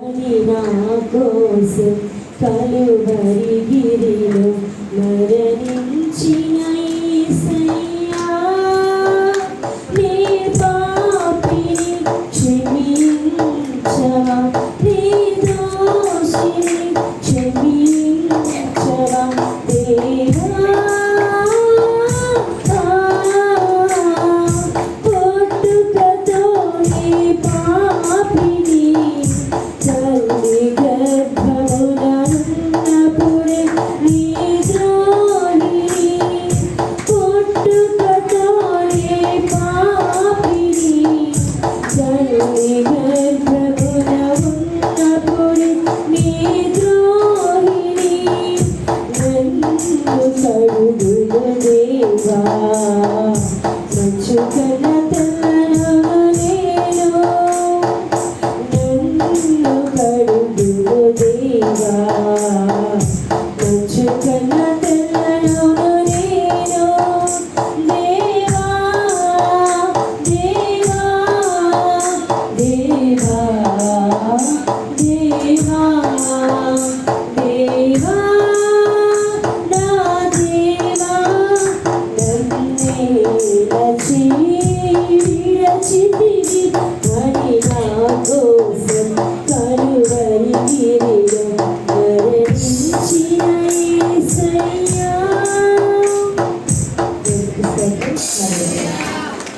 నా కోసం కలువరి గిరిలో మరణించిన యేసయ్యా నీ పాపిని క్షమించవా నీ దోషిని క్షమించవా దేవా దేవా మంచుకన్న తెల్లనవలేను నన్ను కడు